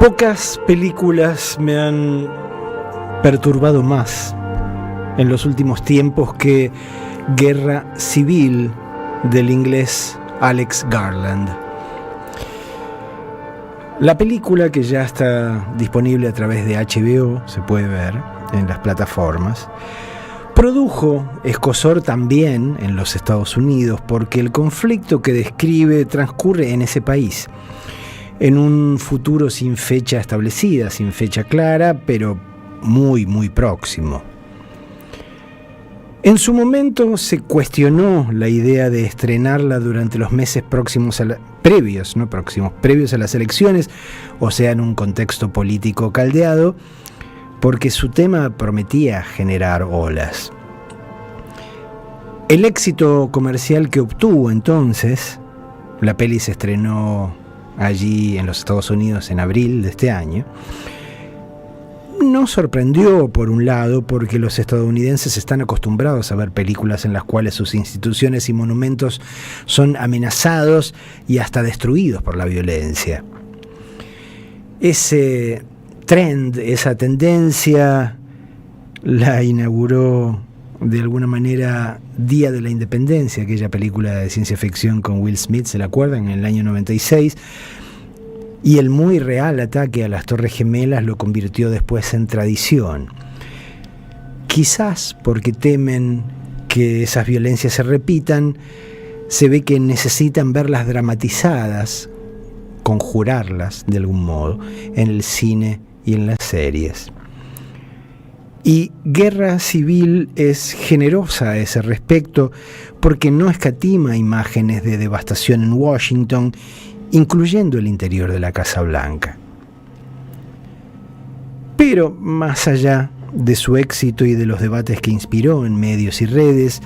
Pocas películas me han perturbado más en los últimos tiempos que Guerra Civil, del inglés Alex Garland. La película, que ya está disponible a través de HBO, se puede ver en las plataformas, produjo escozor también en los Estados Unidos, porque el conflicto que describe transcurre en ese país, en un futuro sin fecha establecida, sin fecha clara, pero muy, muy próximo. En su momento se cuestionó la idea de estrenarla durante los meses previos a las elecciones, o sea, en un contexto político caldeado, porque su tema prometía generar olas. El éxito comercial que obtuvo entonces, la peli se estrenó allí en los Estados Unidos en abril de este año, no sorprendió, por un lado, porque los estadounidenses están acostumbrados a ver películas en las cuales sus instituciones y monumentos son amenazados y hasta destruidos por la violencia. Ese trend, esa tendencia, la inauguró de alguna manera Día de la Independencia, aquella película de ciencia ficción con Will Smith, ¿se la acuerdan?, en el año 96, y el muy real ataque a las Torres Gemelas lo convirtió después en tradición. Quizás porque temen que esas violencias se repitan, se ve que necesitan verlas dramatizadas, conjurarlas de algún modo, en el cine y en las series. Y Guerra Civil es generosa a ese respecto, porque no escatima imágenes de devastación en Washington, incluyendo el interior de la Casa Blanca. Pero más allá de su éxito y de los debates que inspiró en medios y redes,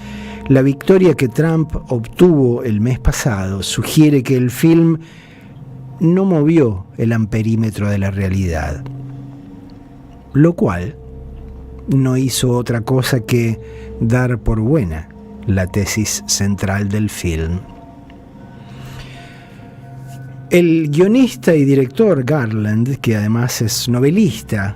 la victoria que Trump obtuvo el mes pasado sugiere que el film no movió el amperímetro de la realidad, lo cual no hizo otra cosa que dar por buena la tesis central del film. El guionista y director Garland, que además es novelista,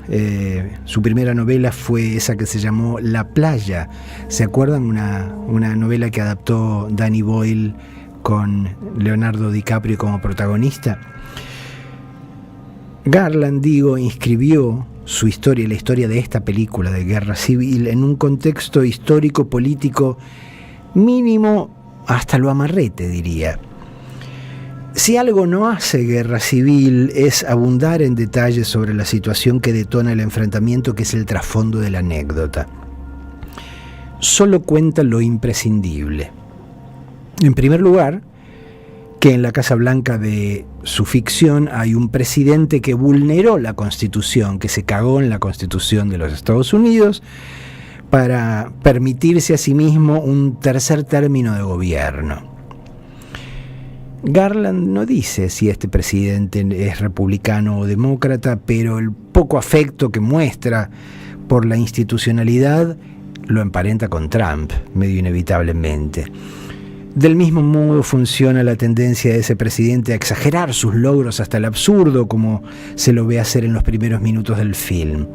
su primera novela fue esa que se llamó La Playa. ¿Se acuerdan? Una novela que adaptó Danny Boyle con Leonardo DiCaprio como protagonista. Garland, inscribió su historia y la historia de esta película de Guerra Civil en un contexto histórico-político mínimo hasta lo amarrete, diría. Si algo no hace Guerra Civil es abundar en detalles sobre la situación que detona el enfrentamiento, que es el trasfondo de la anécdota. Solo cuenta lo imprescindible. En primer lugar, que en la Casa Blanca de su ficción hay un presidente que vulneró la Constitución, que se cagó en la Constitución de los Estados Unidos para permitirse a sí mismo un tercer término de gobierno. Garland no dice si este presidente es republicano o demócrata, pero el poco afecto que muestra por la institucionalidad lo emparenta con Trump, medio inevitablemente. Del mismo modo funciona la tendencia de ese presidente a exagerar sus logros hasta el absurdo, como se lo ve hacer en los primeros minutos del film.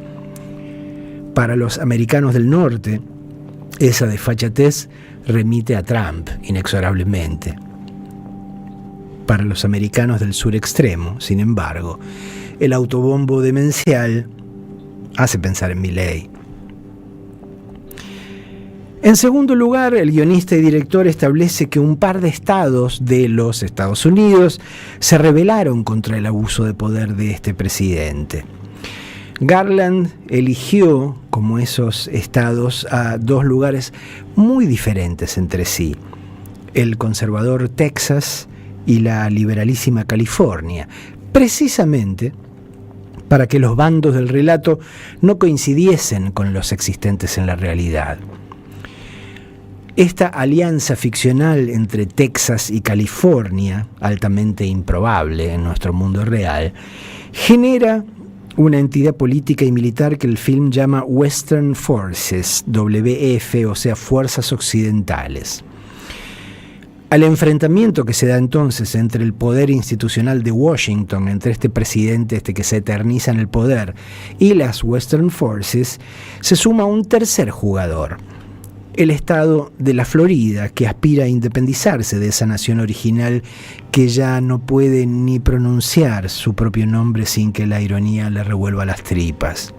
Para los americanos del norte, esa desfachatez remite a Trump, inexorablemente. Para los americanos del sur extremo, sin embargo, el autobombo demencial hace pensar en Milei. En segundo lugar, el guionista y director establece que un par de estados de los Estados Unidos se rebelaron contra el abuso de poder de este presidente. Garland eligió como esos estados a dos lugares muy diferentes entre sí: el conservador Texas y la liberalísima California, precisamente para que los bandos del relato no coincidiesen con los existentes en la realidad. Esta alianza ficcional entre Texas y California, altamente improbable en nuestro mundo real, genera una entidad política y militar que el film llama Western Forces, WF, o sea, Fuerzas Occidentales. Al enfrentamiento que se da entonces entre el poder institucional de Washington, entre este presidente que se eterniza en el poder, y las Western Forces, se suma un tercer jugador, el estado de la Florida, que aspira a independizarse de esa nación original que ya no puede ni pronunciar su propio nombre sin que la ironía le revuelva las tripas.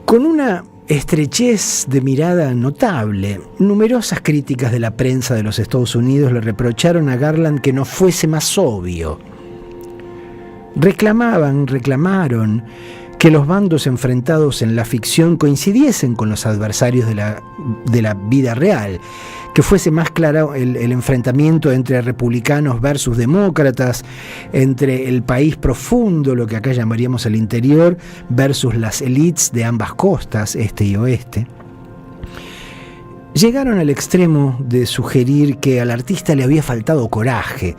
Con una estrechez de mirada notable, numerosas críticas de la prensa de los Estados Unidos le reprocharon a Garland que no fuese más obvio. Reclamaron que los bandos enfrentados en la ficción coincidiesen con los adversarios de la vida real, que fuese más claro el enfrentamiento entre republicanos versus demócratas, entre el país profundo, lo que acá llamaríamos el interior, versus las élites de ambas costas, este y oeste. Llegaron al extremo de sugerir que al artista le había faltado coraje,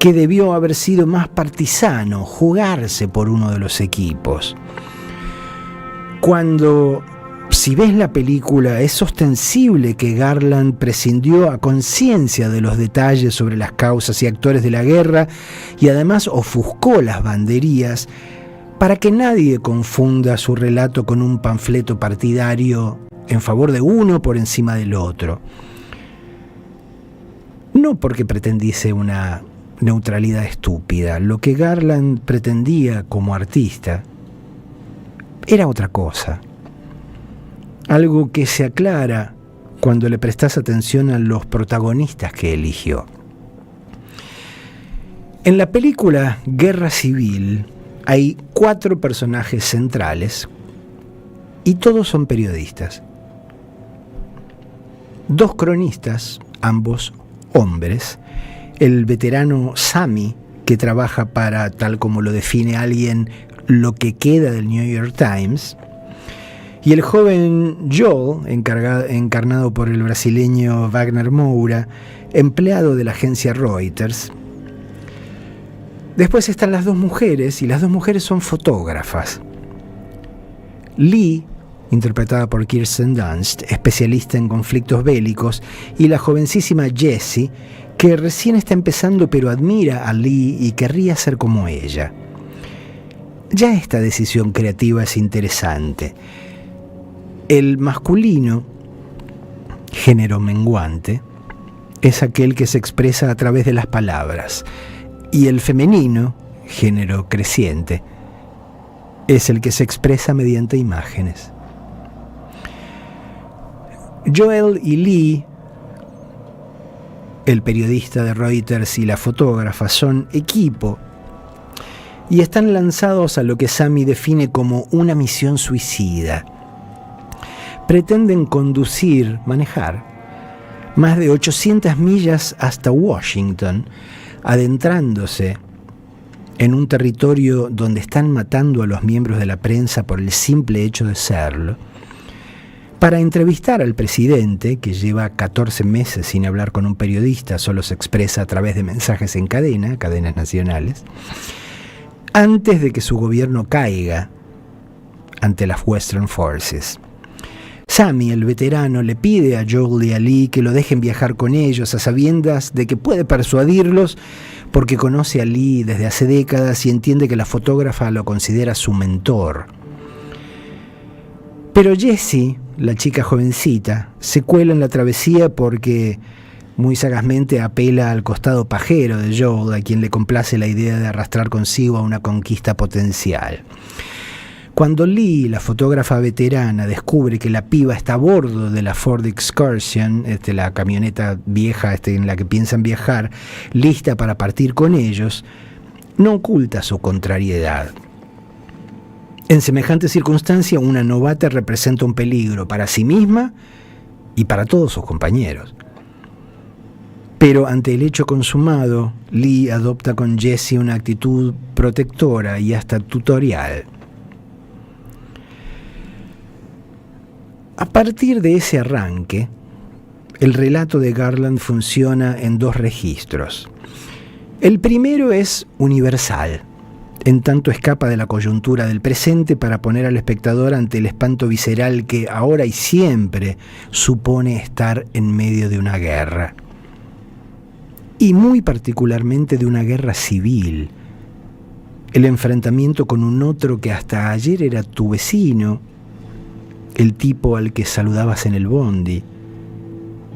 que debió haber sido más partisano, jugarse por uno de los equipos. Cuando, si ves la película, es ostensible que Garland prescindió a conciencia de los detalles sobre las causas y actores de la guerra y además ofuscó las banderías para que nadie confunda su relato con un panfleto partidario en favor de uno por encima del otro. No porque pretendiese una neutralidad estúpida. Lo que Garland pretendía como artista era otra cosa. Algo que se aclara cuando le prestas atención a los protagonistas que eligió. En la película Guerra Civil hay 4 personajes centrales y todos son periodistas. 2 cronistas, ambos hombres, el veterano Sammy, que trabaja para, tal como lo define alguien, lo que queda del New York Times, y el joven Joel, encarnado por el brasileño Wagner Moura, empleado de la agencia Reuters. Después están las 2 mujeres, y las 2 mujeres son fotógrafas. Lee, interpretada por Kirsten Dunst, especialista en conflictos bélicos, y la jovencísima Jessie, que recién está empezando pero admira a Lee y querría ser como ella. Ya esta decisión creativa es interesante. El masculino, género menguante, es aquel que se expresa a través de las palabras, y el femenino, género creciente, es el que se expresa mediante imágenes. Joel y Lee, el periodista de Reuters y la fotógrafa, son equipo y están lanzados a lo que Sammy define como una misión suicida. Pretenden manejar más de 800 millas hasta Washington, adentrándose en un territorio donde están matando a los miembros de la prensa por el simple hecho de serlo, para entrevistar al presidente, que lleva 14 meses sin hablar con un periodista, solo se expresa a través de mensajes en cadenas nacionales, antes de que su gobierno caiga ante las Western Forces. Sammy, el veterano, le pide a Joel y a Lee que lo dejen viajar con ellos, a sabiendas de que puede persuadirlos porque conoce a Lee desde hace décadas y entiende que la fotógrafa lo considera su mentor. Pero Jessie, la chica jovencita, se cuela en la travesía porque muy sagazmente apela al costado pajero de Joel, a quien le complace la idea de arrastrar consigo a una conquista potencial. Cuando Lee, la fotógrafa veterana, descubre que la piba está a bordo de la Ford Excursion, la camioneta vieja en la que piensan viajar, lista para partir con ellos, no oculta su contrariedad. En semejante circunstancia, una novata representa un peligro para sí misma y para todos sus compañeros. Pero ante el hecho consumado, Lee adopta con Jessie una actitud protectora y hasta tutorial. A partir de ese arranque, el relato de Garland funciona en 2 registros. El primero es universal. en tanto escapa de la coyuntura del presente para poner al espectador ante el espanto visceral que ahora y siempre supone estar en medio de una guerra. Y muy particularmente de una guerra civil. El enfrentamiento con un otro que hasta ayer era tu vecino, el tipo al que saludabas en el bondi,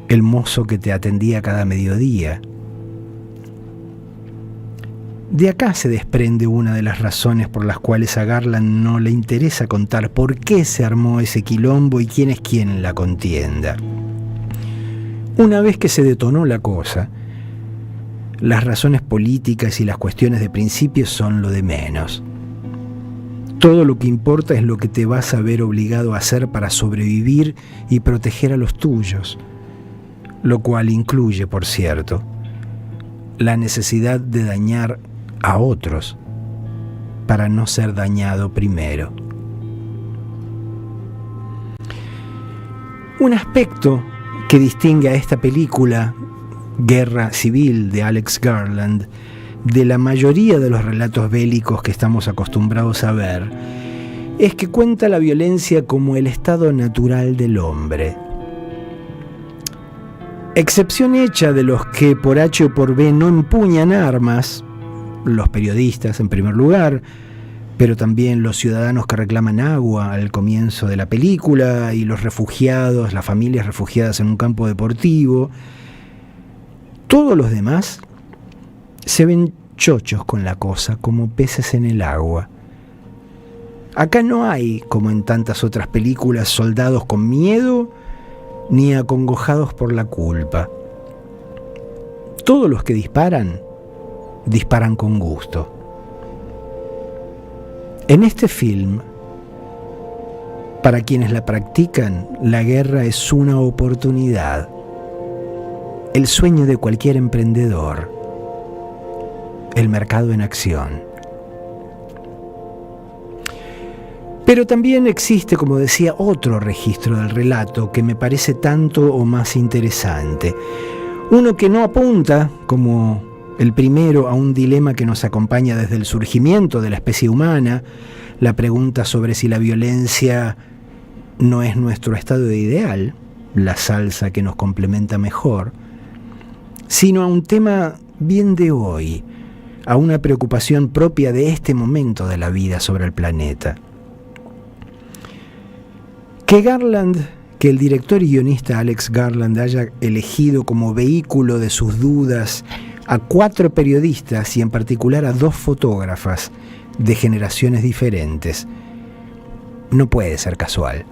el mozo que te atendía cada mediodía. De acá se desprende una de las razones por las cuales a Garland no le interesa contar por qué se armó ese quilombo y quién es quién en la contienda. Una vez que se detonó la cosa, las razones políticas y las cuestiones de principios son lo de menos. Todo lo que importa es lo que te vas a ver obligado a hacer para sobrevivir y proteger a los tuyos, lo cual incluye, por cierto, la necesidad de dañar a otros para no ser dañado primero. Un aspecto que distingue a esta película, Guerra Civil, de Alex Garland, de la mayoría de los relatos bélicos que estamos acostumbrados a ver, es que cuenta la violencia como el estado natural del hombre. Excepción hecha de los que por H o por B no empuñan armas, los periodistas en primer lugar, pero también los ciudadanos que reclaman agua al comienzo de la película y los refugiados, las familias refugiadas en un campo deportivo. Todos los demás se ven chochos con la cosa, como peces en el agua. Acá no hay, como en tantas otras películas, soldados con miedo ni acongojados por la culpa. Todos los que disparan con gusto. En este film, para quienes la practican, la guerra es una oportunidad, el sueño de cualquier emprendedor, el mercado en acción. Pero también existe, como decía, otro registro del relato que me parece tanto o más interesante. Uno que no apunta, como el primero, a un dilema que nos acompaña desde el surgimiento de la especie humana, la pregunta sobre si la violencia no es nuestro estado ideal, la salsa que nos complementa mejor, sino a un tema bien de hoy, a una preocupación propia de este momento de la vida sobre el planeta. Que el director y guionista Alex Garland haya elegido como vehículo de sus dudas a 4 periodistas y en particular a 2 fotógrafas de generaciones diferentes, no puede ser casual.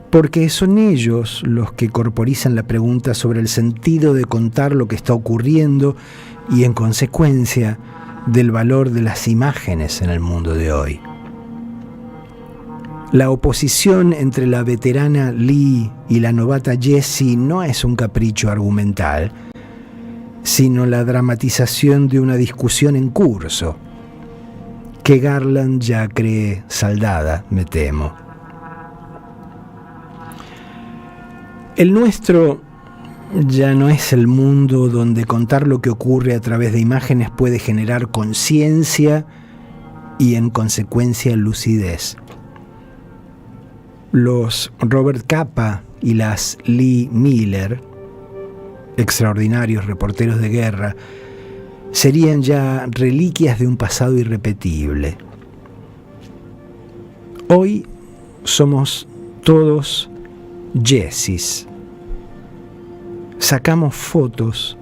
Porque son ellos los que corporizan la pregunta sobre el sentido de contar lo que está ocurriendo y, en consecuencia, del valor de las imágenes en el mundo de hoy. La oposición entre la veterana Lee y la novata Jessie no es un capricho argumental, sino la dramatización de una discusión en curso, que Garland ya cree saldada, me temo. El nuestro ya no es el mundo donde contar lo que ocurre a través de imágenes puede generar conciencia y, en consecuencia, lucidez. Los Robert Capa y las Lee Miller, extraordinarios reporteros de guerra, serían ya reliquias de un pasado irrepetible. Hoy somos todos Jessies. Sacamos fotos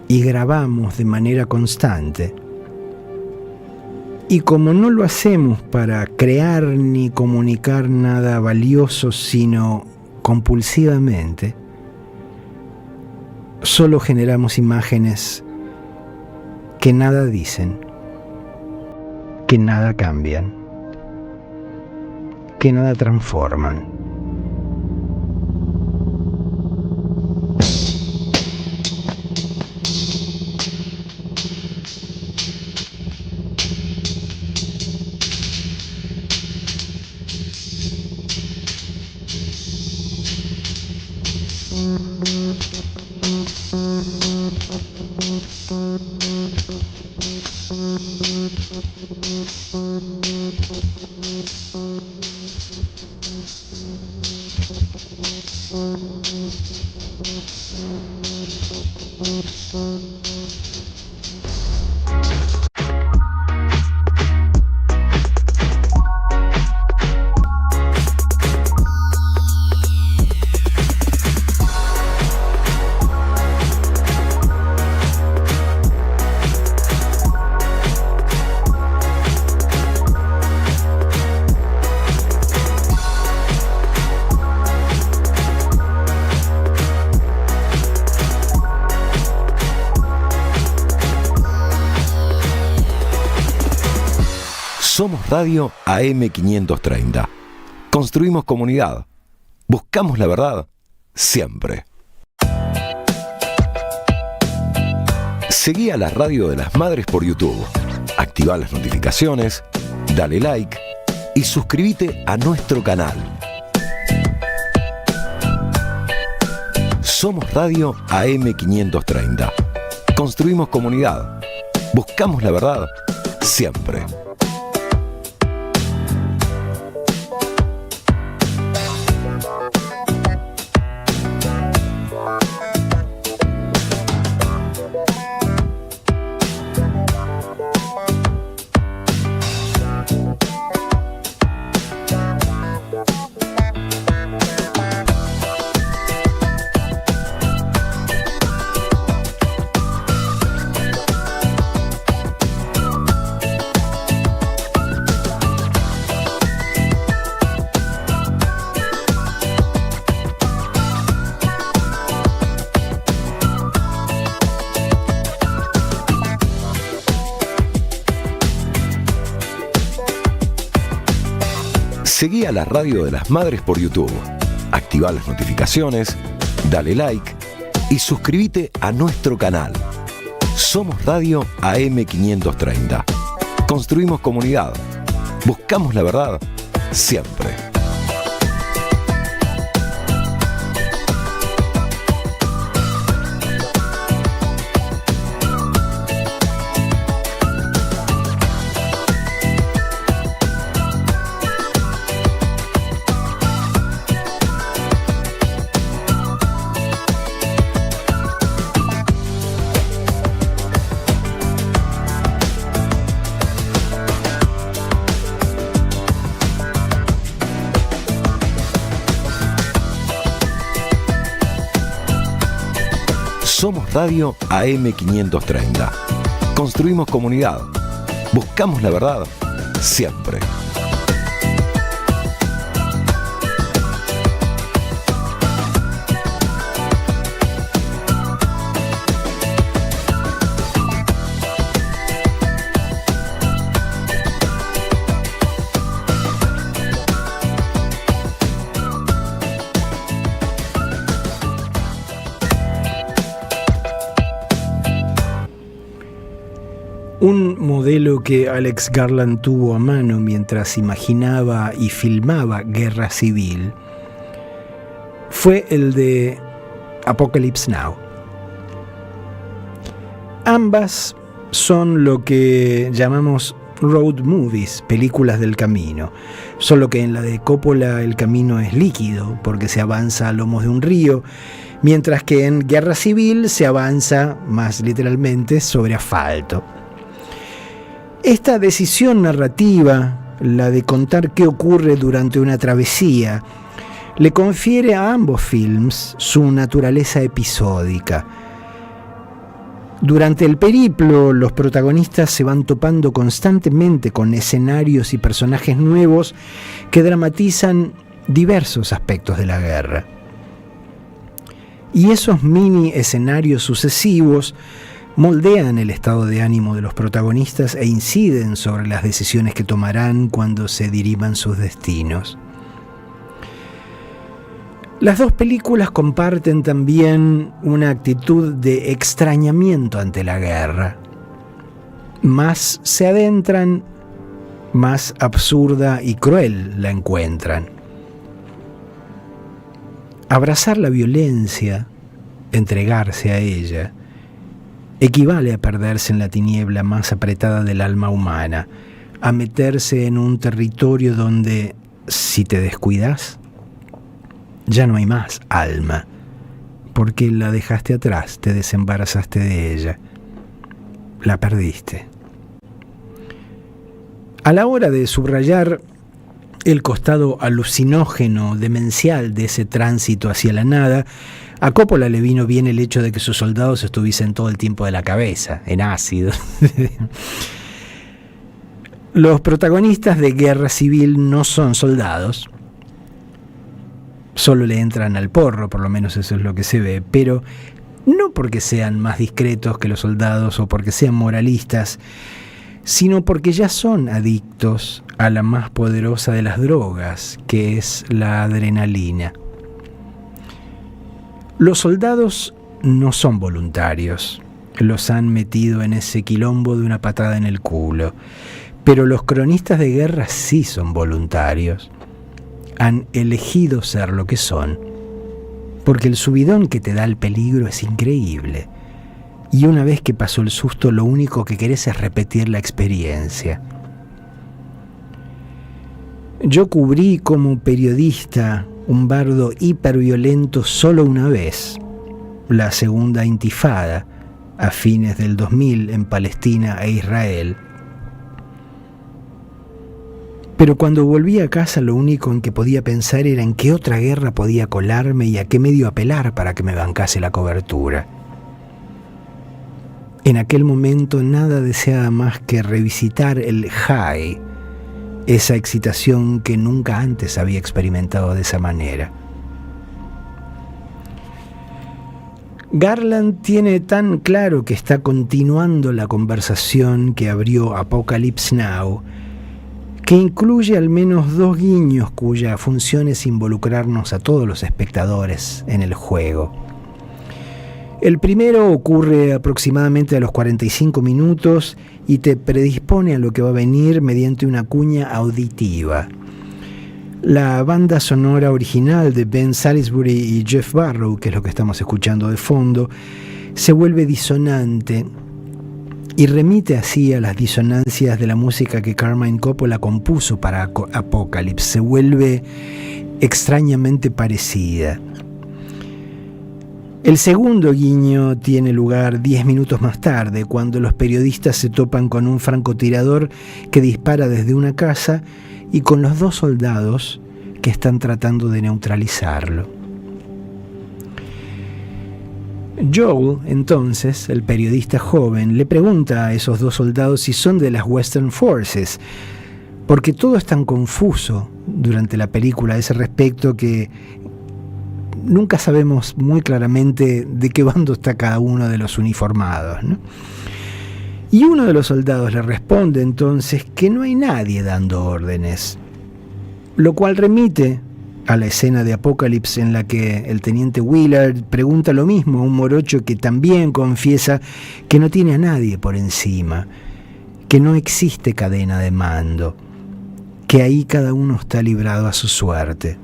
y grabamos de manera constante. Y como no lo hacemos para crear ni comunicar nada valioso, sino compulsivamente, solo generamos imágenes que nada dicen, que nada cambian, que nada transforman. Somos Radio AM530. Construimos comunidad. Buscamos la verdad siempre. Seguí a la Radio de las Madres por YouTube. Activá las notificaciones, dale like y suscríbete a nuestro canal. Somos Radio AM530. Construimos comunidad. Buscamos la verdad siempre. Seguí a la Radio de las Madres por YouTube. Activá las notificaciones, dale like y suscríbete a nuestro canal. Somos Radio AM530. Construimos comunidad. Buscamos la verdad siempre. Somos Radio AM530. Construimos comunidad. Buscamos la verdad siempre. Un modelo que Alex Garland tuvo a mano mientras imaginaba y filmaba Guerra Civil fue el de Apocalypse Now. Ambas son lo que llamamos road movies, películas del camino, solo que en la de Coppola el camino es líquido porque se avanza a lomos de un río, mientras que en Guerra Civil se avanza, más literalmente, sobre asfalto. Esta decisión narrativa, la de contar qué ocurre durante una travesía, le confiere a ambos films su naturaleza episódica. Durante el periplo, los protagonistas se van topando constantemente con escenarios y personajes nuevos que dramatizan diversos aspectos de la guerra. Y esos mini escenarios sucesivos moldean el estado de ánimo de los protagonistas e inciden sobre las decisiones que tomarán cuando se diriman sus destinos. Las dos películas comparten también una actitud de extrañamiento ante la guerra. Más se adentran, más absurda y cruel la encuentran. Abrazar la violencia, entregarse a ella, equivale a perderse en la tiniebla más apretada del alma humana, a meterse en un territorio donde, si te descuidas, ya no hay más alma, porque la dejaste atrás, te desembarazaste de ella, la perdiste. A la hora de subrayar el costado alucinógeno, demencial de ese tránsito hacia la nada, a Coppola le vino bien el hecho de que sus soldados estuviesen todo el tiempo de la cabeza, en ácido. Los protagonistas de Guerra Civil no son soldados, solo le entran al porro, por lo menos eso es lo que se ve, pero no porque sean más discretos que los soldados o porque sean moralistas, sino porque ya son adictos a la más poderosa de las drogas, que es la adrenalina. Los soldados no son voluntarios, los han metido en ese quilombo de una patada en el culo, pero los cronistas de guerra sí son voluntarios, han elegido ser lo que son, porque el subidón que te da el peligro es increíble. Y una vez que pasó el susto, lo único que querés es repetir la experiencia. Yo cubrí como periodista un bardo hiperviolento solo una vez, la segunda intifada, a fines del 2000 en Palestina e Israel. Pero cuando volví a casa, lo único en que podía pensar era en qué otra guerra podía colarme y a qué medio apelar para que me bancase la cobertura. En aquel momento nada deseaba más que revisitar el high, esa excitación que nunca antes había experimentado de esa manera. Garland tiene tan claro que está continuando la conversación que abrió Apocalypse Now, que incluye al menos 2 guiños cuya función es involucrarnos a todos los espectadores en el juego. El primero ocurre aproximadamente a los 45 minutos y te predispone a lo que va a venir mediante una cuña auditiva. La banda sonora original de Ben Salisbury y Jeff Barrow, que es lo que estamos escuchando de fondo, se vuelve disonante y remite así a las disonancias de la música que Carmine Coppola compuso para Apocalypse. Se vuelve extrañamente parecida. El segundo guiño tiene lugar 10 minutos más tarde, cuando los periodistas se topan con un francotirador que dispara desde una casa y con los 2 soldados que están tratando de neutralizarlo. Joel, entonces, el periodista joven, le pregunta a esos 2 soldados si son de las Western Forces, porque todo es tan confuso durante la película a ese respecto que nunca sabemos muy claramente de qué bando está cada uno de los uniformados, ¿no? Y uno de los soldados le responde entonces que no hay nadie dando órdenes, lo cual remite a la escena de Apocalypse en la que el teniente Willard pregunta lo mismo a un morocho que también confiesa que no tiene a nadie por encima, que no existe cadena de mando, que ahí cada uno está librado a su suerte.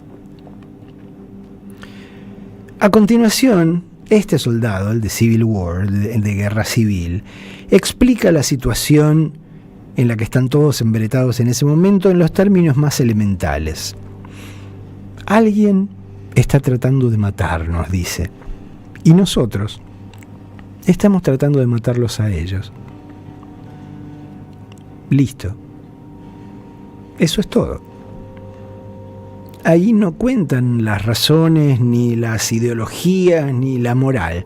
A continuación, este soldado, el de Civil War, de Guerra Civil, explica la situación en la que están todos embretados en ese momento en los términos más elementales. Alguien está tratando de matarnos, dice, y nosotros estamos tratando de matarlos a ellos. Listo. Eso es todo. Ahí no cuentan las razones, ni las ideologías, ni la moral.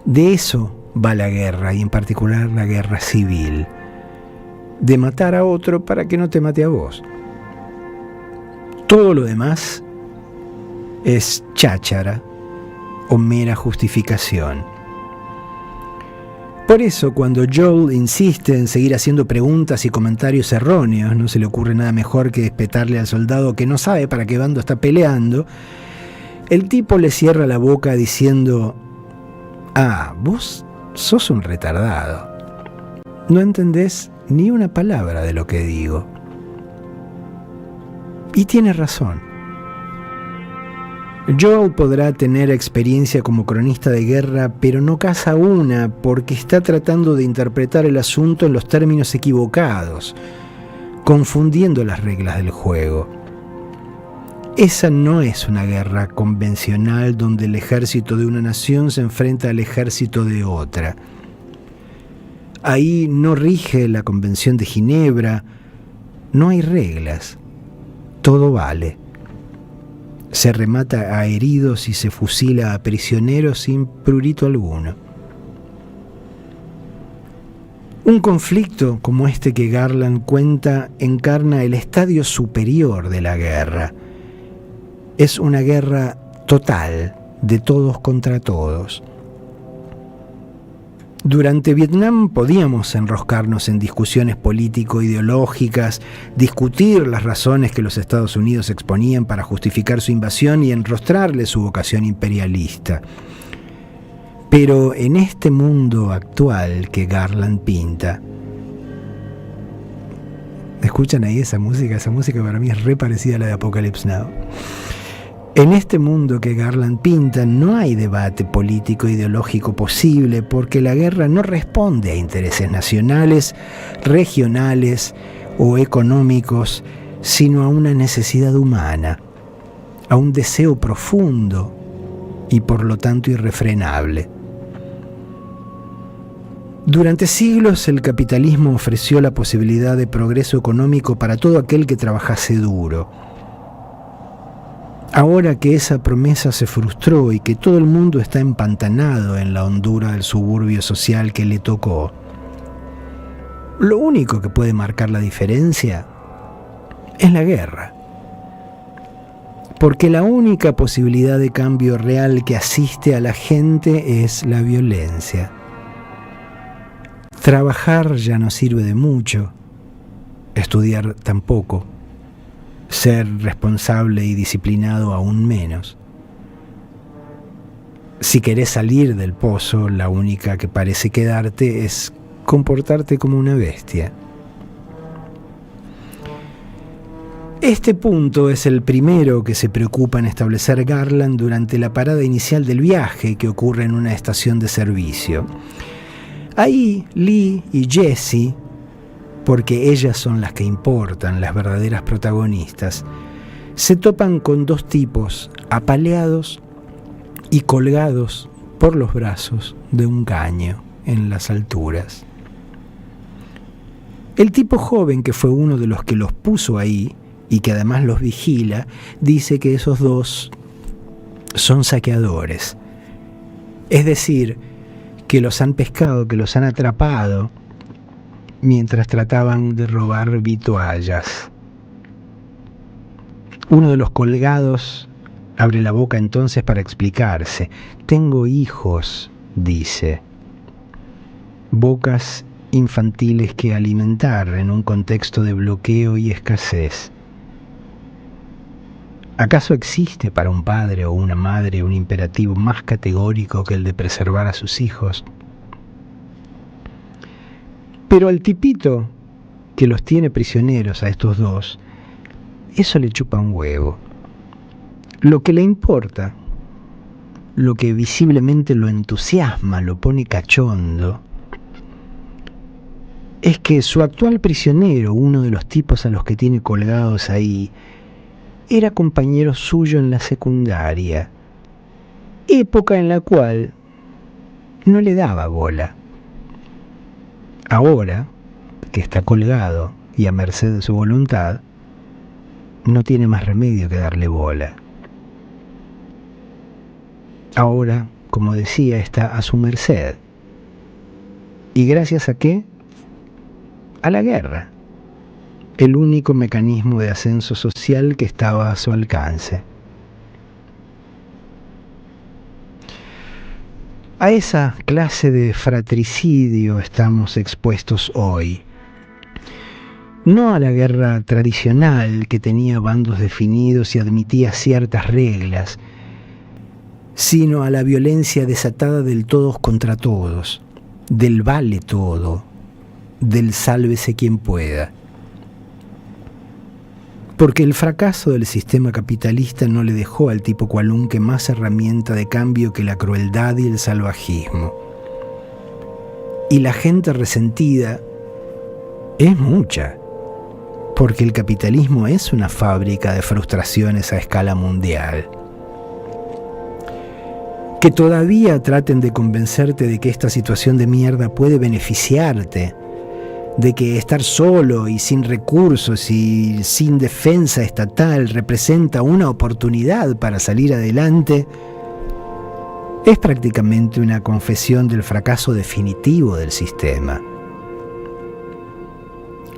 De eso va la guerra, y en particular la guerra civil. De matar a otro para que no te mate a vos. Todo lo demás es cháchara o mera justificación. Por eso, cuando Joel insiste en seguir haciendo preguntas y comentarios erróneos, no se le ocurre nada mejor que espetarle al soldado que no sabe para qué bando está peleando, el tipo le cierra la boca diciendo: «Ah, vos sos un retardado. No entendés ni una palabra de lo que digo». Y tiene razón. Joe podrá tener experiencia como cronista de guerra, pero no caza una porque está tratando de interpretar el asunto en los términos equivocados, confundiendo las reglas del juego. Esa no es una guerra convencional donde el ejército de una nación se enfrenta al ejército de otra. Ahí no rige la Convención de Ginebra, no hay reglas, todo vale. Se remata a heridos y se fusila a prisioneros sin prurito alguno. Un conflicto como este que Garland cuenta encarna el estadio superior de la guerra. Es una guerra total, de todos contra todos. Durante Vietnam podíamos enroscarnos en discusiones político-ideológicas, discutir las razones que los Estados Unidos exponían para justificar su invasión y enrostrarle su vocación imperialista. Pero en este mundo actual que Garland pinta, ¿escuchan ahí esa música? Esa música para mí es re parecida a la de Apocalypse Now. En este mundo que Garland pinta no hay debate político ideológico posible porque la guerra no responde a intereses nacionales, regionales o económicos, sino a una necesidad humana, a un deseo profundo y por lo tanto irrefrenable. Durante siglos el capitalismo ofreció la posibilidad de progreso económico para todo aquel que trabajase duro. Ahora que esa promesa se frustró y que todo el mundo está empantanado en la hondura del suburbio social que le tocó, lo único que puede marcar la diferencia es la guerra. Porque la única posibilidad de cambio real que asiste a la gente es la violencia. Trabajar ya no sirve de mucho, estudiar tampoco. Ser responsable y disciplinado aún menos. Si querés salir del pozo, la única que parece quedarte es comportarte como una bestia. Este punto es el primero que se preocupa en establecer Garland durante la parada inicial del viaje que ocurre en una estación de servicio. Ahí Lee y Jessie, porque ellas son las que importan, las verdaderas protagonistas, se topan con dos tipos apaleados y colgados por los brazos de un caño en las alturas. El tipo joven, que fue uno de los que los puso ahí y que además los vigila, dice que esos dos son saqueadores. Es decir, que los han pescado, que los han atrapado mientras trataban de robar vituallas. Uno de los colgados abre la boca entonces para explicarse. Tengo hijos, dice. Bocas infantiles que alimentar en un contexto de bloqueo y escasez. ¿Acaso existe para un padre o una madre un imperativo más categórico que el de preservar a sus hijos? Pero al tipito que los tiene prisioneros a estos dos, eso le chupa un huevo. Lo que le importa, lo que visiblemente lo entusiasma, lo pone cachondo, es que su actual prisionero, uno de los tipos a los que tiene colgados ahí, era compañero suyo en la secundaria, época en la cual no le daba bola. Ahora, que está colgado y a merced de su voluntad, no tiene más remedio que darle bola. Ahora, como decía, está a su merced. ¿Y gracias a qué? A la guerra. El único mecanismo de ascenso social que estaba a su alcance. A esa clase de fratricidio estamos expuestos hoy. No a la guerra tradicional que tenía bandos definidos y admitía ciertas reglas, sino a la violencia desatada del todos contra todos, del vale todo, del sálvese quien pueda. Porque el fracaso del sistema capitalista no le dejó al tipo cualunque más herramienta de cambio que la crueldad y el salvajismo. Y la gente resentida es mucha, porque el capitalismo es una fábrica de frustraciones a escala mundial. Que todavía traten de convencerte de que esta situación de mierda puede beneficiarte, de que estar solo y sin recursos y sin defensa estatal representa una oportunidad para salir adelante, es prácticamente una confesión del fracaso definitivo del sistema.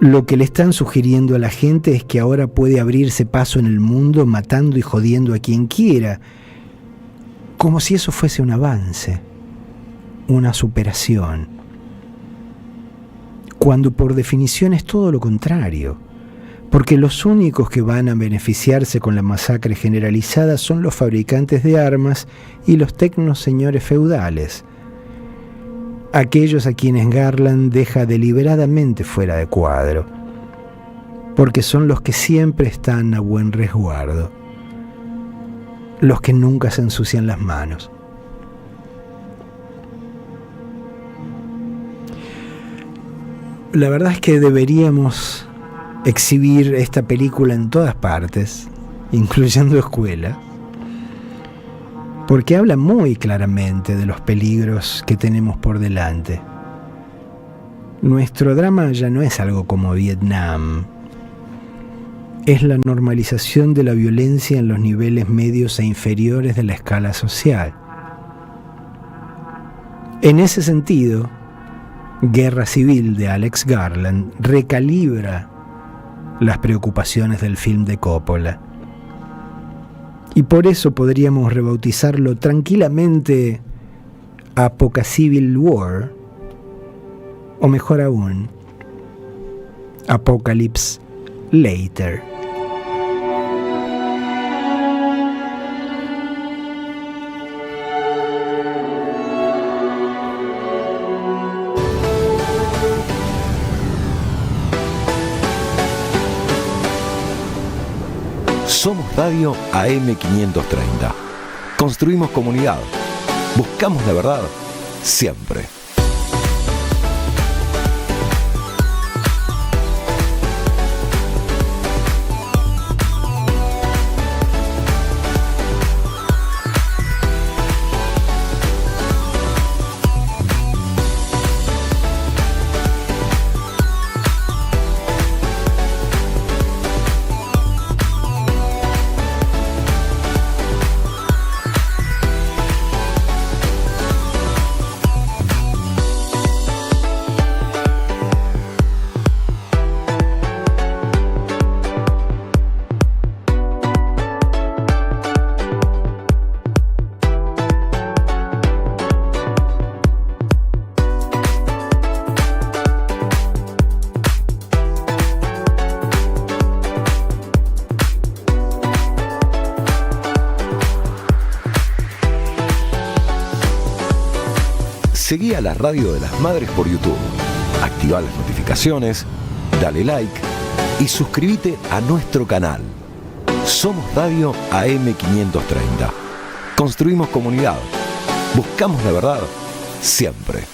Lo que le están sugiriendo a la gente es que ahora puede abrirse paso en el mundo matando y jodiendo a quien quiera, como si eso fuese un avance, una superación, cuando por definición es todo lo contrario, porque los únicos que van a beneficiarse con la masacre generalizada son los fabricantes de armas y los tecnos señores feudales, aquellos a quienes Garland deja deliberadamente fuera de cuadro, porque son los que siempre están a buen resguardo, los que nunca se ensucian las manos. La verdad es que deberíamos exhibir esta película en todas partes, incluyendo escuela, porque habla muy claramente de los peligros que tenemos por delante. Nuestro drama ya no es algo como Vietnam, es la normalización de la violencia en los niveles medios e inferiores de la escala social. En ese sentido, Guerra Civil de Alex Garland recalibra las preocupaciones del film de Coppola. Y por eso podríamos rebautizarlo tranquilamente Apoca Civil War, o mejor aún, Apocalypse Later. Somos Radio AM530. Construimos comunidad. Buscamos la verdad siempre. Seguí a la Radio de las Madres por YouTube, activa las notificaciones, dale like y suscríbete a nuestro canal. Somos Radio AM530. Construimos comunidad. Buscamos la verdad siempre.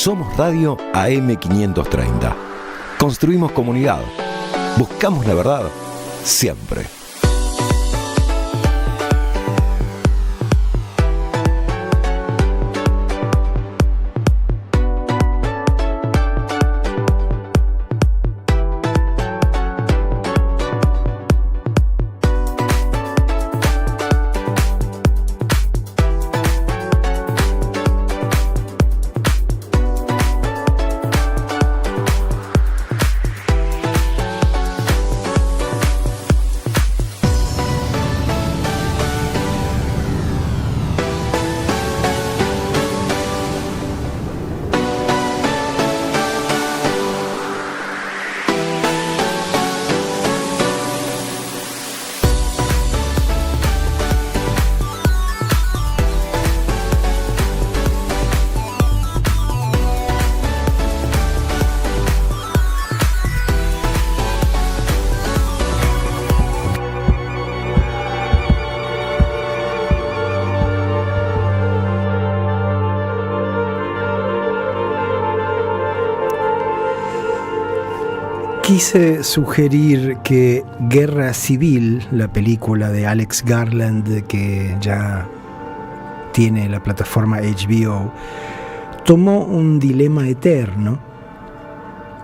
Somos Radio AM530. Construimos comunidad. Buscamos la verdad siempre. Quise sugerir que Guerra Civil, la película de Alex Garland que ya tiene la plataforma HBO, tomó un dilema eterno,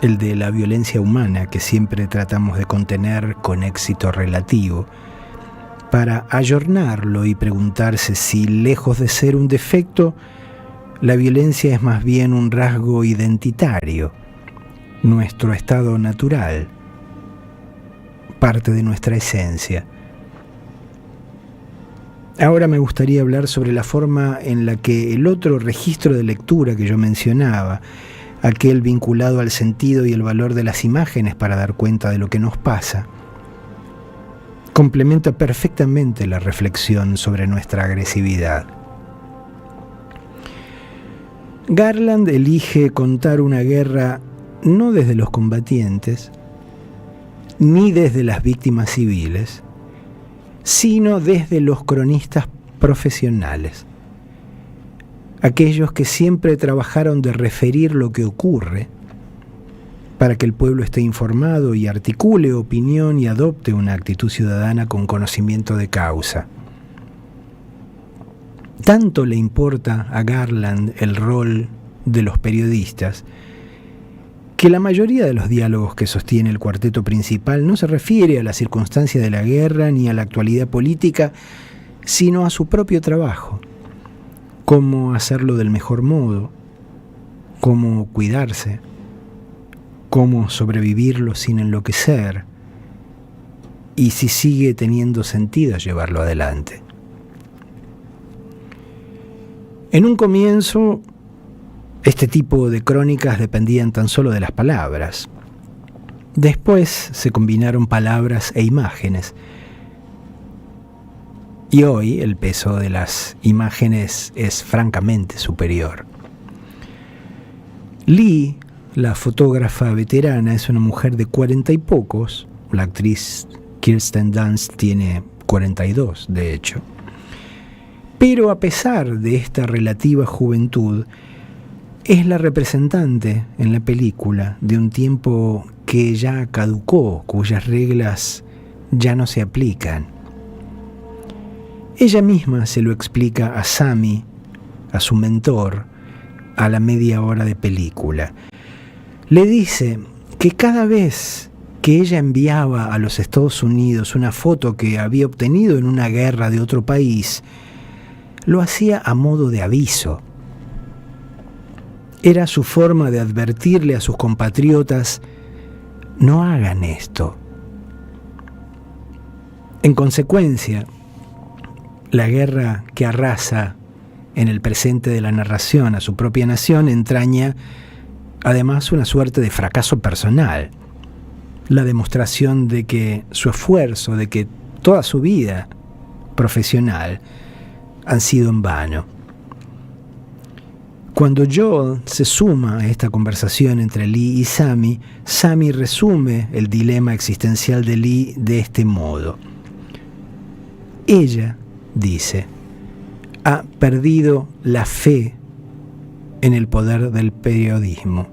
el de la violencia humana que siempre tratamos de contener con éxito relativo, para ayornarlo y preguntarse si, lejos de ser un defecto, la violencia es más bien un rasgo identitario, nuestro estado natural, parte de nuestra esencia. Ahora me gustaría hablar sobre la forma en la que el otro registro de lectura que yo mencionaba, aquel vinculado al sentido y el valor de las imágenes para dar cuenta de lo que nos pasa, complementa perfectamente la reflexión sobre nuestra agresividad. Garland elige contar una guerra no desde los combatientes, ni desde las víctimas civiles, sino desde los cronistas profesionales, aquellos que siempre trabajaron de referir lo que ocurre para que el pueblo esté informado y articule opinión y adopte una actitud ciudadana con conocimiento de causa. Tanto le importa a Garland el rol de los periodistas, que la mayoría de los diálogos que sostiene el cuarteto principal no se refiere a la circunstancia de la guerra ni a la actualidad política, sino a su propio trabajo, cómo hacerlo del mejor modo, cómo cuidarse, cómo sobrevivirlo sin enloquecer, y si sigue teniendo sentido llevarlo adelante. En un comienzo, este tipo de crónicas dependían tan solo de las palabras. Después se combinaron palabras e imágenes. Y hoy el peso de las imágenes es francamente superior. Lee, la fotógrafa veterana, es una mujer de 40 y pocos. La actriz Kirsten Dunst tiene 42, de hecho. Pero a pesar de esta relativa juventud, es la representante en la película de un tiempo que ya caducó, cuyas reglas ya no se aplican. Ella misma se lo explica a Sammy, a su mentor, a la media hora de película. Le dice que cada vez que ella enviaba a los Estados Unidos una foto que había obtenido en una guerra de otro país, lo hacía a modo de aviso. Era su forma de advertirle a sus compatriotas: no hagan esto. En consecuencia, la guerra que arrasa en el presente de la narración a su propia nación entraña además una suerte de fracaso personal, la demostración de que su esfuerzo, de que toda su vida profesional han sido en vano. Cuando Joel se suma a esta conversación entre Lee y Sammy, Sammy resume el dilema existencial de Lee de este modo. Ella, dice, ha perdido la fe en el poder del periodismo.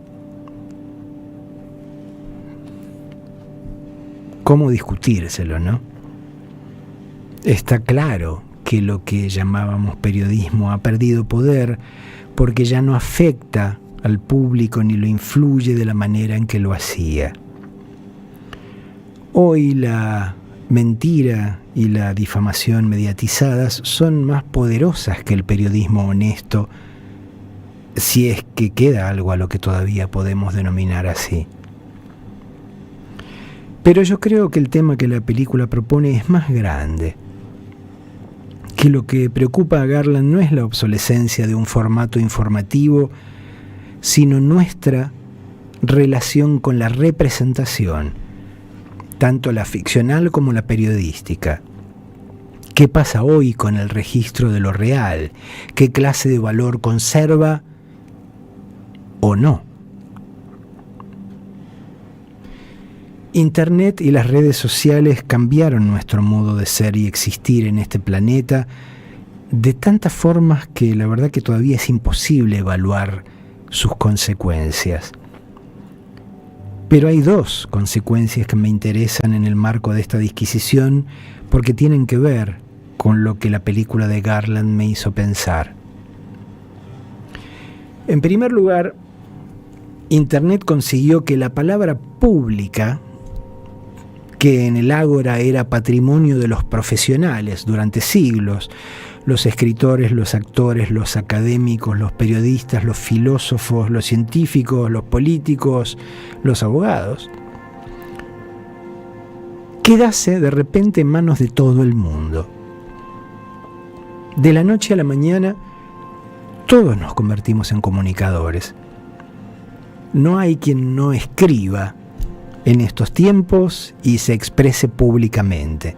¿Cómo discutírselo, no? Está claro que lo que llamábamos periodismo ha perdido poder porque ya no afecta al público ni lo influye de la manera en que lo hacía. Hoy la mentira y la difamación mediatizadas son más poderosas que el periodismo honesto, si es que queda algo a lo que todavía podemos denominar así. Pero yo creo que el tema que la película propone es más grande, que lo que preocupa a Garland no es la obsolescencia de un formato informativo, sino nuestra relación con la representación, tanto la ficcional como la periodística. ¿Qué pasa hoy con el registro de lo real? ¿Qué clase de valor conserva o no? Internet y las redes sociales cambiaron nuestro modo de ser y existir en este planeta de tantas formas que la verdad que todavía es imposible evaluar sus consecuencias. Pero hay dos consecuencias que me interesan en el marco de esta disquisición porque tienen que ver con lo que la película de Garland me hizo pensar. En primer lugar, Internet consiguió que la palabra pública, que en el Ágora era patrimonio de los profesionales durante siglos, los escritores, los actores, los académicos, los periodistas, los filósofos, los científicos, los políticos, los abogados, quedase de repente en manos de todo el mundo. De la noche a la mañana, todos nos convertimos en comunicadores. No hay quien no escriba en estos tiempos y se exprese públicamente.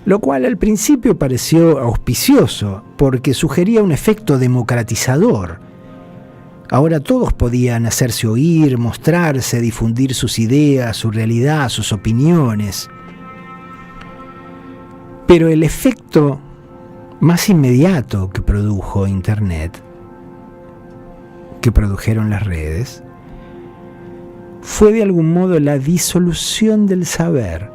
Lo cual al principio pareció auspicioso, porque sugería un efecto democratizador. Ahora todos podían hacerse oír, mostrarse, difundir sus ideas, su realidad, sus opiniones. Pero el efecto más inmediato que produjo Internet, que produjeron las redes, fue de algún modo la disolución del saber,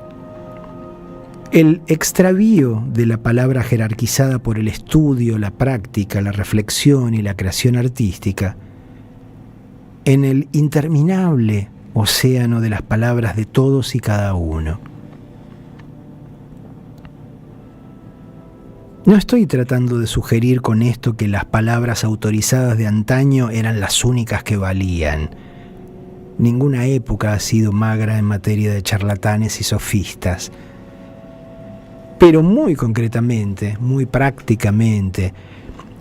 el extravío de la palabra jerarquizada por el estudio, la práctica, la reflexión y la creación artística, en el interminable océano de las palabras de todos y cada uno. No estoy tratando de sugerir con esto que las palabras autorizadas de antaño eran las únicas que valían. Ninguna época ha sido magra en materia de charlatanes y sofistas. Pero muy concretamente, muy prácticamente,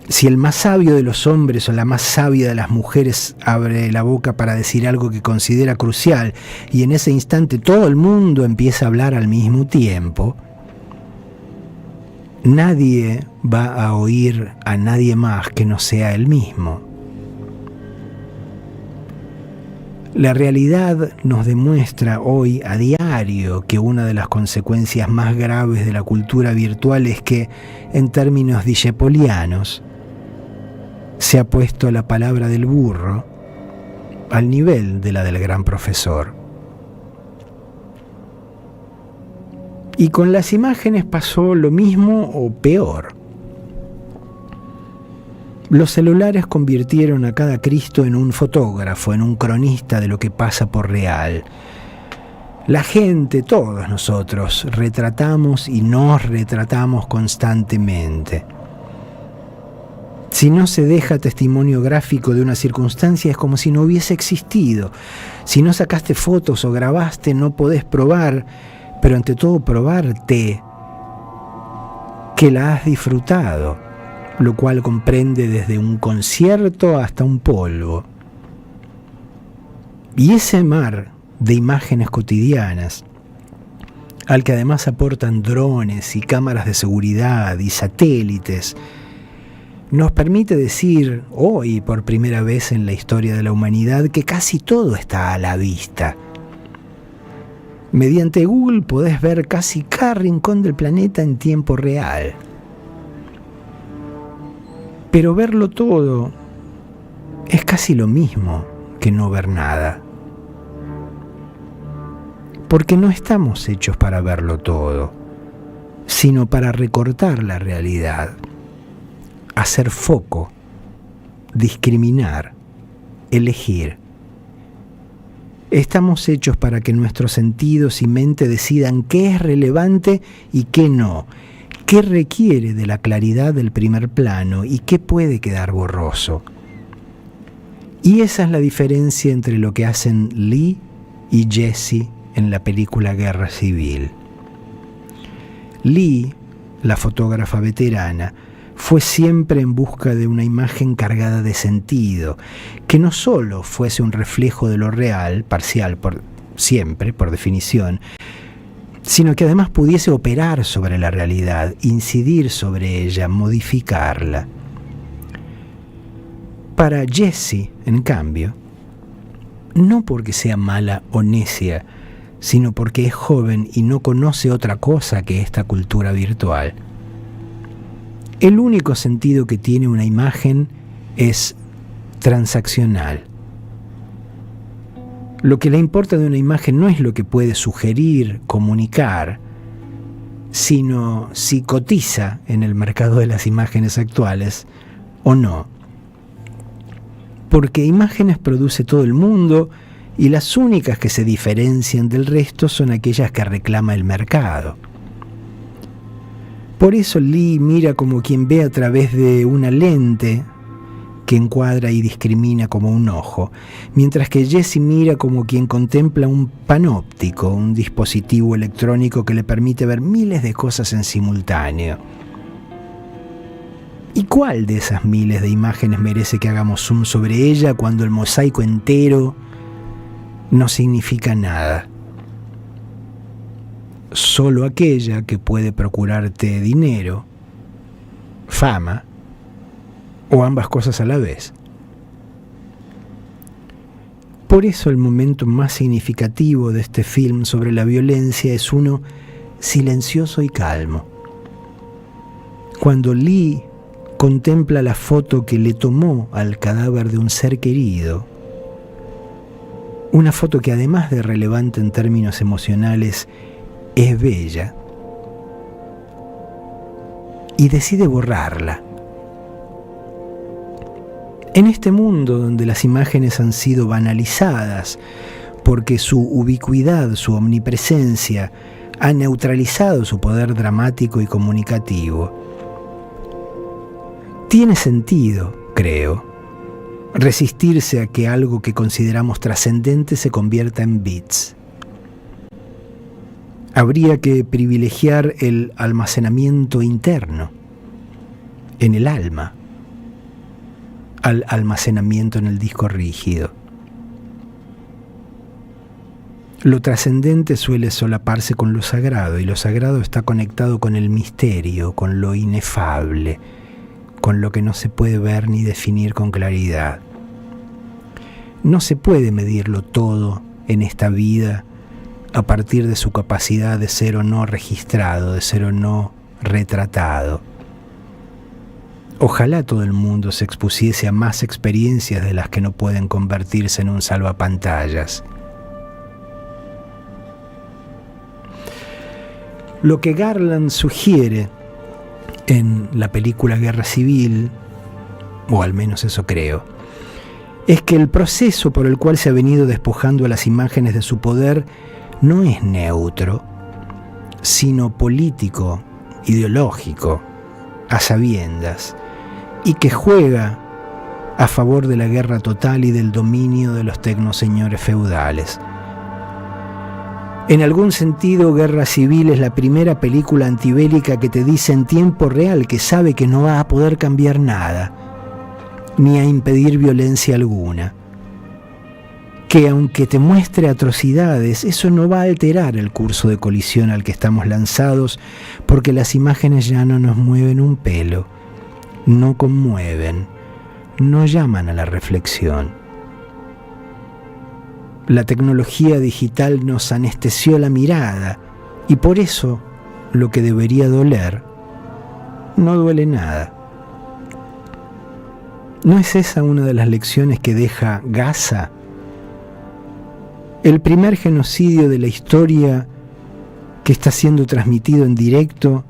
si el más sabio de los hombres o la más sabia de las mujeres abre la boca para decir algo que considera crucial y en ese instante todo el mundo empieza a hablar al mismo tiempo, nadie va a oír a nadie más que no sea él mismo. La realidad nos demuestra hoy a diario que una de las consecuencias más graves de la cultura virtual es que, en términos discepolianos, se ha puesto la palabra del burro al nivel de la del gran profesor. Y con las imágenes pasó lo mismo o peor. Los celulares convirtieron a cada Cristo en un fotógrafo, en un cronista de lo que pasa por real. La gente, todos nosotros, retratamos y nos retratamos constantemente. Si no se deja testimonio gráfico de una circunstancia, es como si no hubiese existido. Si no sacaste fotos o grabaste, no podés probar, pero ante todo probarte que la has disfrutado, lo cual comprende desde un concierto hasta un polvo. Y ese mar de imágenes cotidianas, al que además aportan drones y cámaras de seguridad y satélites, nos permite decir hoy, por primera vez en la historia de la humanidad, que casi todo está a la vista. Mediante Google podés ver casi cada rincón del planeta en tiempo real. Pero verlo todo es casi lo mismo que no ver nada. Porque no estamos hechos para verlo todo, sino para recortar la realidad, hacer foco, discriminar, elegir. Estamos hechos para que nuestros sentidos y mente decidan qué es relevante y qué no, qué requiere de la claridad del primer plano y qué puede quedar borroso. Y esa es la diferencia entre lo que hacen Lee y Jesse en la película Guerra Civil. Lee, la fotógrafa veterana, fue siempre en busca de una imagen cargada de sentido, que no solo fuese un reflejo de lo real, parcial siempre, por definición, sino que además pudiese operar sobre la realidad, incidir sobre ella, modificarla. Para Jessie, en cambio, no porque sea mala o necia, sino porque es joven y no conoce otra cosa que esta cultura virtual. El único sentido que tiene una imagen es transaccional. Lo que le importa de una imagen no es lo que puede sugerir, comunicar, sino si cotiza en el mercado de las imágenes actuales o no. Porque imágenes produce todo el mundo y las únicas que se diferencian del resto son aquellas que reclama el mercado. Por eso Lee mira como quien ve a través de una lente que encuadra y discrimina como un ojo, mientras que Jesse mira como quien contempla un panóptico, un dispositivo electrónico que le permite ver miles de cosas en simultáneo. ¿Y cuál de esas miles de imágenes merece que hagamos zoom sobre ella cuando el mosaico entero no significa nada? Solo aquella que puede procurarte dinero, fama, o ambas cosas a la vez. Por eso el momento más significativo de este film sobre la violencia es uno silencioso y calmo. Cuando Lee contempla la foto que le tomó al cadáver de un ser querido, una foto que además de relevante en términos emocionales, es bella, y decide borrarla. En este mundo donde las imágenes han sido banalizadas porque su ubicuidad, su omnipresencia, ha neutralizado su poder dramático y comunicativo, tiene sentido, creo, resistirse a que algo que consideramos trascendente se convierta en bits. Habría que privilegiar el almacenamiento interno, en el alma, al almacenamiento en el disco rígido. Lo trascendente suele solaparse con lo sagrado, y lo sagrado está conectado con el misterio, con lo inefable, con lo que no se puede ver ni definir con claridad. No se puede medirlo todo en esta vida a partir de su capacidad de ser o no registrado, de ser o no retratado. Ojalá todo el mundo se expusiese a más experiencias de las que no pueden convertirse en un salvapantallas. Lo que Garland sugiere en la película Guerra Civil, o al menos eso creo, es que el proceso por el cual se ha venido despojando a las imágenes de su poder no es neutro, sino político, ideológico, a sabiendas, y que juega a favor de la guerra total y del dominio de los tecnoseñores feudales. En algún sentido, Guerra Civil es la primera película antibélica que te dice en tiempo real que sabe que no va a poder cambiar nada, ni a impedir violencia alguna. Que aunque te muestre atrocidades, eso no va a alterar el curso de colisión al que estamos lanzados, porque las imágenes ya no nos mueven un pelo, no conmueven, no llaman a la reflexión. La tecnología digital nos anestesió la mirada, y por eso lo que debería doler no duele nada. ¿No es esa una de las lecciones que deja Gaza? El primer genocidio de la historia que está siendo transmitido en directo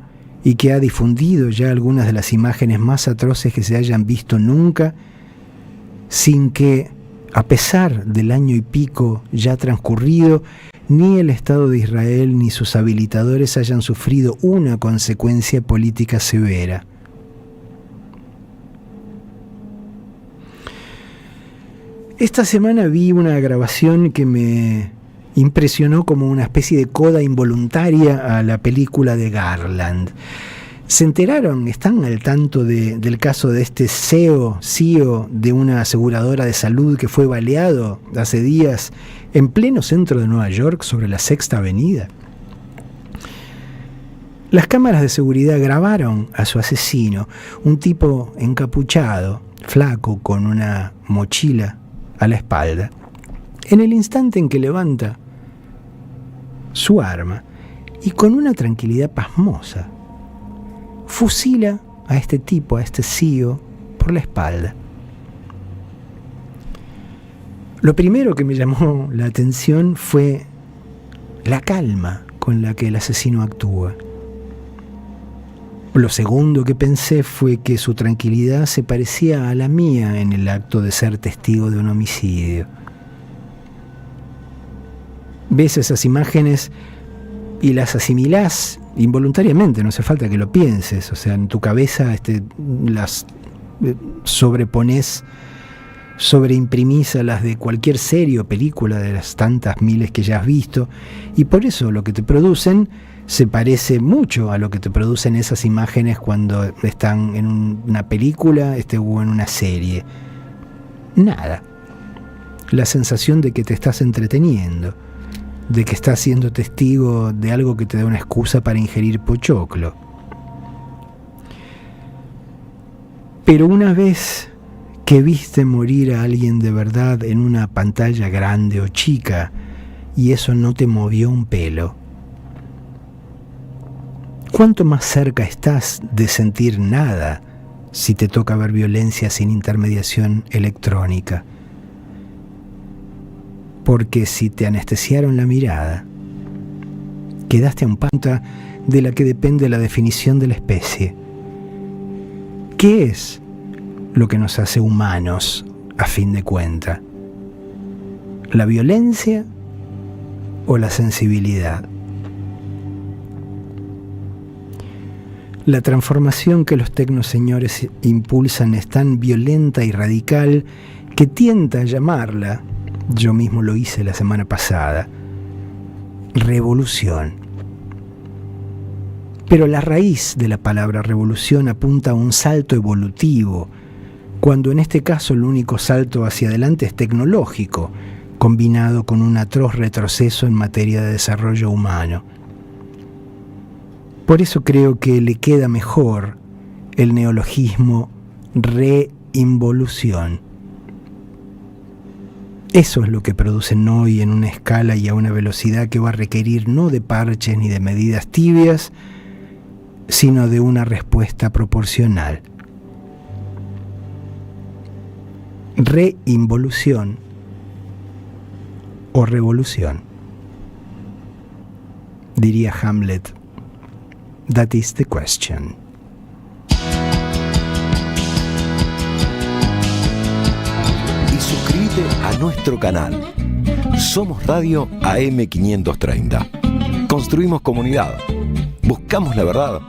y que ha difundido ya algunas de las imágenes más atroces que se hayan visto nunca, sin que, a pesar del año y pico ya transcurrido, ni el Estado de Israel ni sus habilitadores hayan sufrido una consecuencia política severa. Esta semana vi una grabación que me impresionó como una especie de coda involuntaria a la película de Garland. ¿Se enteraron? ¿Están al tanto del caso de este CEO de una aseguradora de salud que fue baleado hace días en pleno centro de Nueva York sobre la Sexta Avenida? Las cámaras de seguridad grabaron a su asesino, un tipo encapuchado, flaco, con una mochila a la espalda, en el instante en que levanta su arma y con una tranquilidad pasmosa fusila a este tipo, a este CEO, por la espalda. Lo primero que me llamó la atención fue la calma con la que el asesino actúa. Lo segundo que pensé fue que su tranquilidad se parecía a la mía en el acto de ser testigo de un homicidio. Ves esas imágenes y las asimilás involuntariamente, no hace falta que lo pienses, o sea, en tu cabeza las sobreponés, sobreimprimís a las de cualquier serie o película de las tantas miles que ya has visto, y por eso lo que te producen se parece mucho a lo que te producen esas imágenes cuando están en una película o en una serie. Nada. La sensación de que te estás entreteniendo, de que estás siendo testigo de algo que te da una excusa para ingerir pochoclo. Pero una vez que viste morir a alguien de verdad en una pantalla grande o chica, y eso no te movió un pelo, ¿cuánto más cerca estás de sentir nada si te toca ver violencia sin intermediación electrónica? Porque si te anestesiaron la mirada, quedaste a un punto de la que depende la definición de la especie. ¿Qué es lo que nos hace humanos, a fin de cuentas? ¿La violencia o la sensibilidad? La transformación que los tecnoseñores impulsan es tan violenta y radical que tienta a llamarla, yo mismo lo hice la semana pasada, revolución. Pero la raíz de la palabra revolución apunta a un salto evolutivo, cuando en este caso el único salto hacia adelante es tecnológico, combinado con un atroz retroceso en materia de desarrollo humano. Por eso creo que le queda mejor el neologismo reinvolución. Eso es lo que producen hoy en una escala y a una velocidad que va a requerir no de parches ni de medidas tibias, sino de una respuesta proporcional. Reinvolución o revolución. Diría Hamlet, that is the question. Y suscríbete a nuestro canal. Somos Radio AM530. Construimos comunidad. Buscamos la verdad.